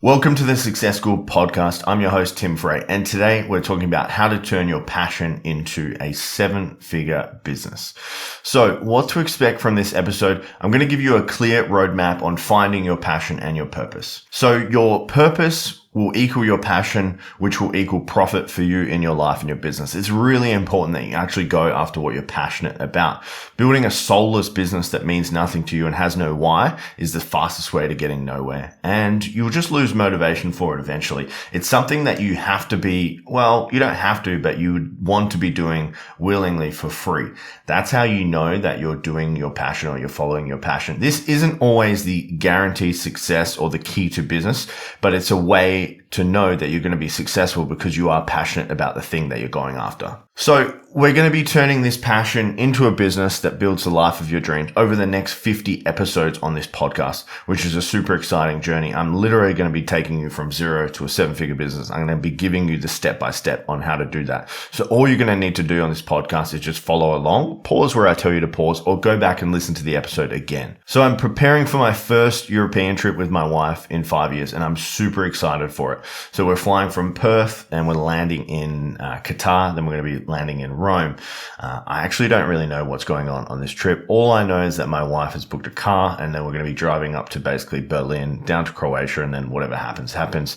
Welcome to the Success School podcast. I'm your host, Tim Frey, and today we're talking about how to turn your passion into a 7-figure business. So what to expect from this episode? I'm going to give you a clear roadmap on finding your passion and your purpose. So your purpose will equal your passion, which will equal profit for you in your life and your business. It's really important that you actually go after what you're passionate about. Building a soulless business that means nothing to you and has no why is the fastest way to getting nowhere. And you'll just lose motivation for it eventually. It's something that you have to be, well, you don't have to, but you would want to be doing willingly for free. That's how you know that you're doing your passion or you're following your passion. This isn't always the guaranteed success or the key to business, but it's a way to know that you're going to be successful because you are passionate about the thing that you're going after. So we're going to be turning this passion into a business that builds the life of your dreams over the next 50 episodes on this podcast, which is a super exciting journey. I'm literally going to be taking you from 0 to a 7-figure business. I'm going to be giving you the step-by-step on how to do that. So all you're going to need to do on this podcast is just follow along, pause where I tell you to pause, or go back and listen to the episode again. So I'm preparing for my first European trip with my wife in 5 years, and I'm super excited for it. So we're flying from Perth and we're landing in Qatar. Then we're going to be landing in Rome. I actually don't really know what's going on this trip. All I know is that my wife has booked a car and then we're going to be driving up to basically Berlin, down to Croatia, and then whatever happens.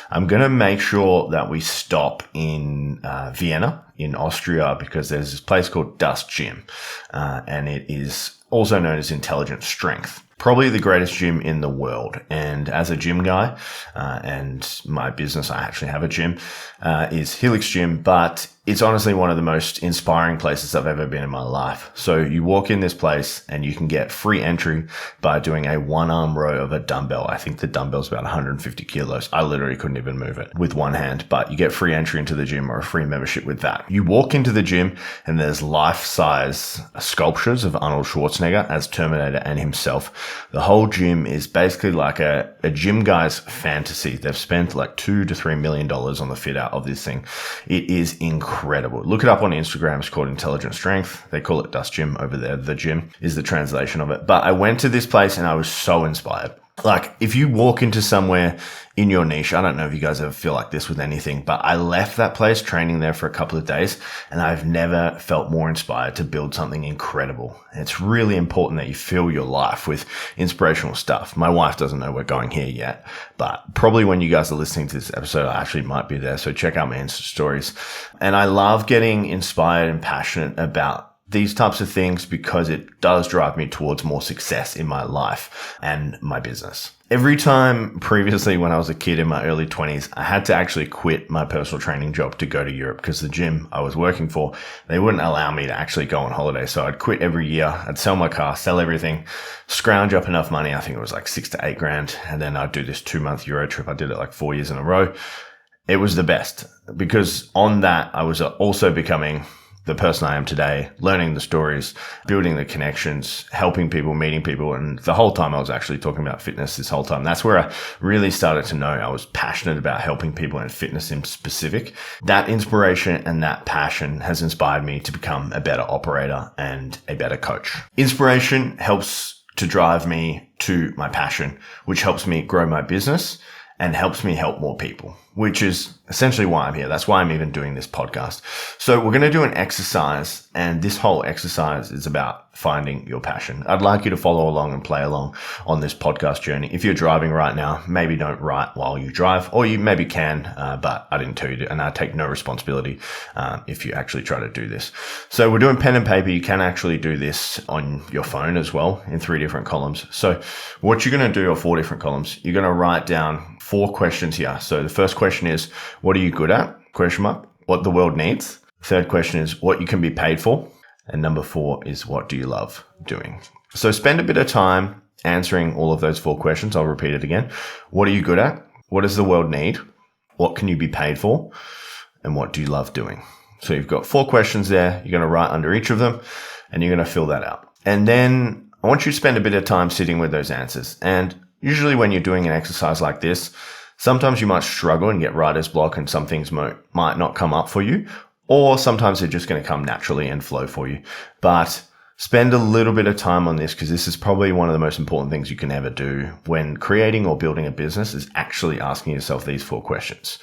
I'm going to make sure that we stop in Vienna in Austria because there's this place called Das Gym and it is also known as Intelligent Strength. Probably the greatest gym in the world. And as a gym guy, and my business, I actually have a gym, is Helix Gym, but it's honestly one of the most inspiring places I've ever been in my life. So you walk in this place and you can get free entry by doing a 1-arm row of a dumbbell. I think the dumbbell's about 150 kilos. I literally couldn't even move it with one hand, but you get free entry into the gym or a free membership with that. You walk into the gym and there's life-size sculptures of Arnold Schwarzenegger as Terminator and himself. The whole gym is basically like a gym guy's fantasy. They've spent like $2 to $3 million on the fit out of this thing. It is incredible. Look it up on Instagram. It's called Intelligent Strength. They call it Dust Gym over there. The gym is the translation of it. But I went to this place and I was so inspired. Like if you walk into somewhere in your niche, I don't know if you guys ever feel like this with anything, but I left that place training there for a couple of days and I've never felt more inspired to build something incredible. It's really important that you fill your life with inspirational stuff. My wife doesn't know we're going here yet, but probably when you guys are listening to this episode, I actually might be there. So check out my Insta stories. And I love getting inspired and passionate about these types of things because it does drive me towards more success in my life and my business. Every time previously when I was a kid in my early 20s, I had to actually quit my personal training job to go to Europe because the gym I was working for, they wouldn't allow me to actually go on holiday. So I'd quit every year. I'd sell my car, sell everything, scrounge up enough money. I think it was like 6 to 8 grand. And then I'd do this 2-month Euro trip. I did it like 4 years in a row. It was the best because on that, I was also becoming the person I am today, learning the stories, building the connections, helping people, meeting people. And the whole time I was actually talking about fitness this whole time. That's where I really started to know I was passionate about helping people and fitness in specific. That inspiration and that passion has inspired me to become a better operator and a better coach. Inspiration helps to drive me to my passion, which helps me grow my business and helps me help more people, which is essentially why I'm here. That's why I'm even doing this podcast. So we're going to do an exercise, and this whole exercise is about finding your passion. I'd like you to follow along and play along on this podcast journey. If you're driving right now, maybe don't write while you drive, or you maybe can, but I didn't tell you to, and I take no responsibility if you actually try to do this. So we're doing pen and paper. You can actually do this on your phone as well in 3 different columns. So what you're going to do are 4 different columns. You're going to write down 4 questions here. So the first question is, what are you good at? Question mark. What the world needs. Third question is what you can be paid for. And number 4 is what do you love doing? So spend a bit of time answering all of those 4 questions. I'll repeat it again. What are you good at? What does the world need? What can you be paid for? And what do you love doing? So you've got 4 questions there. You're going to write under each of them and you're going to fill that out. And then I want you to spend a bit of time sitting with those answers. And usually when you're doing an exercise like this, sometimes you might struggle and get writer's block and some things might not come up for you, or sometimes they're just going to come naturally and flow for you. But Spend a little bit of time on this because this is probably one of the most important things you can ever do when creating or building a business is actually asking yourself these 4 questions.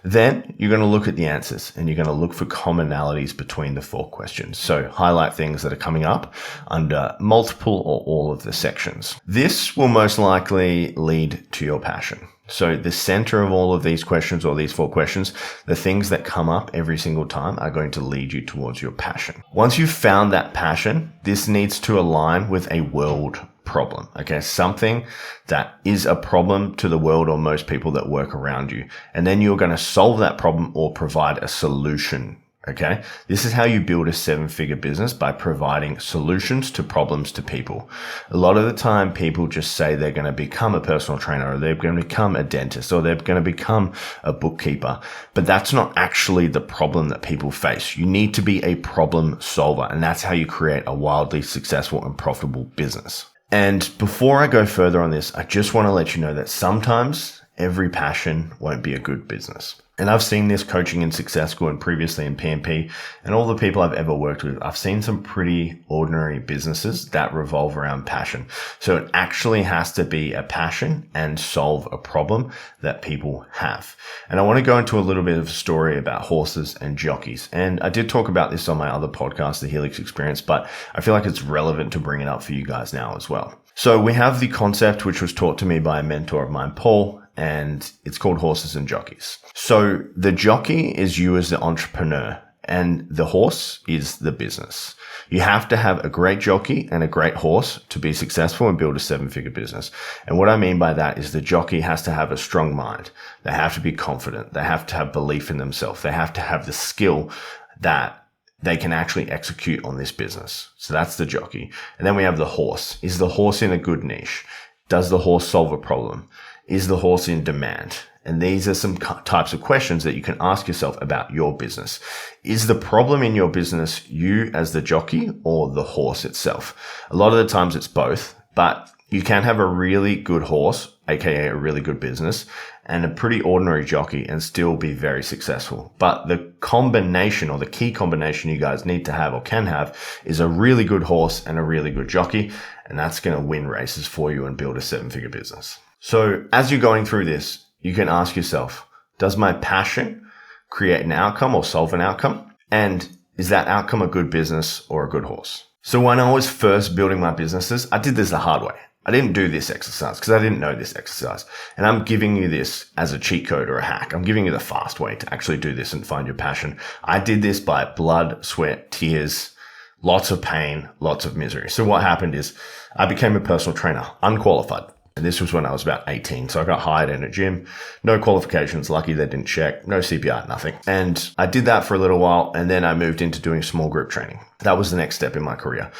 Then you're going to look at the answers and you're going to look for commonalities between the 4 questions. So highlight things that are coming up under multiple or all of the sections. This will most likely lead to your passion. So the center of all of these questions or these 4 questions, the things that come up every single time are going to lead you towards your passion. Once you've found that passion, this needs to align with a world problem. Okay. Something that is a problem to the world or most people that work around you. And then you're going to solve that problem or provide a solution. Okay. This is how you build a 7-figure business, by providing solutions to problems to people. A lot of the time people just say they're going to become a personal trainer, or they're going to become a dentist, or they're going to become a bookkeeper. But that's not actually the problem that people face. You need to be a problem solver. And that's how you create a wildly successful and profitable business. And before I go further on this, I just want to let you know that sometimes every passion won't be a good business. And I've seen this coaching in Success School and previously in PMP, and all the people I've ever worked with, I've seen some pretty ordinary businesses that revolve around passion. So it actually has to be a passion and solve a problem that people have. And I want to go into a little bit of a story about horses and jockeys. And I did talk about this on my other podcast, The Helix Experience, but I feel like it's relevant to bring it up for you guys now as well. So we have the concept which was taught to me by a mentor of mine, Paul, and it's called horses and jockeys. So the jockey is you as the entrepreneur, and the horse is the business. You have to have a great jockey and a great horse to be successful and build a 7-figure business. And what I mean by that is the jockey has to have a strong mind. They have to be confident. They have to have belief in themselves. They have to have the skill that they can actually execute on this business. So that's the jockey. And then we have the horse. Is the horse in a good niche? Does the horse solve a problem? Is the horse in demand? And these are some types of questions that you can ask yourself about your business. Is the problem in your business you as the jockey or the horse itself? A lot of the times it's both, but you can have a really good horse, aka a really good business, and a pretty ordinary jockey and still be very successful. But the combination, or the key combination you guys need to have or can have, is a really good horse and a really good jockey. And that's going to win races for you and build a 7-figure business. So as you're going through this, you can ask yourself, does my passion create an outcome or solve an outcome? And is that outcome a good business or a good horse? So when I was first building my businesses, I did this the hard way. I didn't do this exercise because I didn't know this exercise. And I'm giving you this as a cheat code or a hack. I'm giving you the fast way to actually do this and find your passion. I did this by blood, sweat, tears, lots of pain, lots of misery. So what happened is I became a personal trainer, unqualified. And this was when I was about 18. So I got hired in a gym, no qualifications, lucky they didn't check, no CPR, nothing. And I did that for a little while. And then I moved into doing small group training. That was the next step in my career.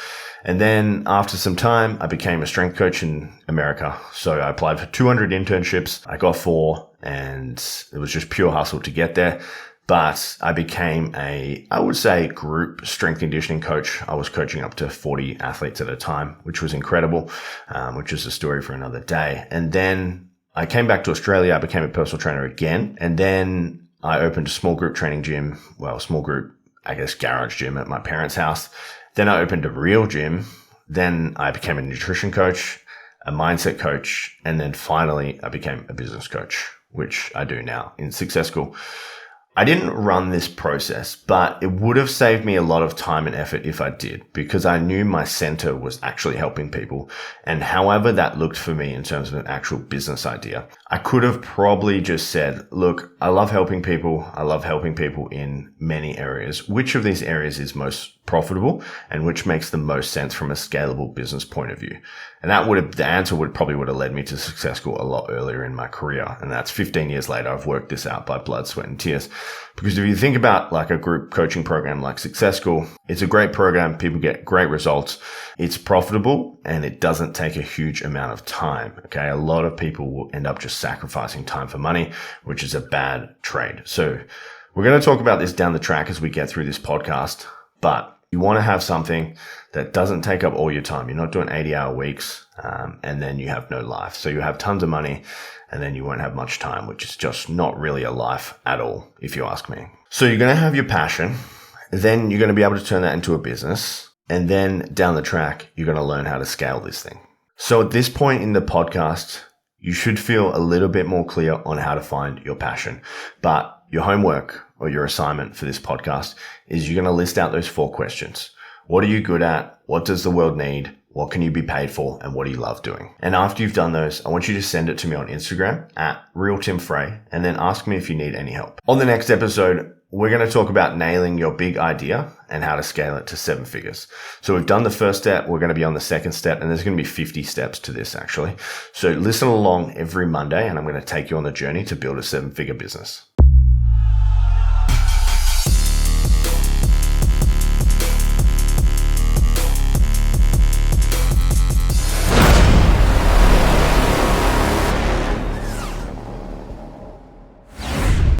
And then after some time, I became a strength coach in America. So I applied for 200 internships. I got 4, and it was just pure hustle to get there. But I became I would say, group strength conditioning coach. I was coaching up to 40 athletes at a time, which was incredible, which is a story for another day. And then I came back to Australia. I became a personal trainer again. And then I opened a small group training gym, small group, garage gym at my parents' house. Then I opened a real gym. Then I became a nutrition coach, a mindset coach. And then finally I became a business coach, which I do now in Success School. I didn't run this process, but it would have saved me a lot of time and effort if I did, because I knew my center was actually helping people. And however that looked for me in terms of an actual business idea, I could have probably just said, look, I love helping people. I love helping people in many areas. Which of these areas is most profitable and which makes the most sense from a scalable business point of view? And the answer would have led me to Success School a lot earlier in my career. And that's 15 years later. I've worked this out by blood, sweat, and tears. Because if you think about like a group coaching program like Success School, it's a great program. People get great results. It's profitable and it doesn't take a huge amount of time. Okay. A lot of people will end up just sacrificing time for money, which is a bad trade. So we're going to talk about this down the track as we get through this podcast, but you want to have something that doesn't take up all your time. You're not doing 80-hour weeks, and then you have no life. So you have tons of money and then you won't have much time, which is just not really a life at all, if you ask me. So you're going to have your passion. Then you're going to be able to turn that into a business. And then down the track, you're going to learn how to scale this thing. So at this point in the podcast, you should feel a little bit more clear on how to find your passion. But your homework or your assignment for this podcast is you're going to list out those 4 questions. What are you good at? What does the world need? What can you be paid for? And what do you love doing? And after you've done those, I want you to send it to me on Instagram at RealTimFrey and then ask me if you need any help. On the next episode, we're going to talk about nailing your big idea and how to scale it to 7 figures. So we've done the first step. We're going to be on the second step, and there's going to be 50 steps to this actually. So listen along every Monday and I'm going to take you on the journey to build a 7-figure business.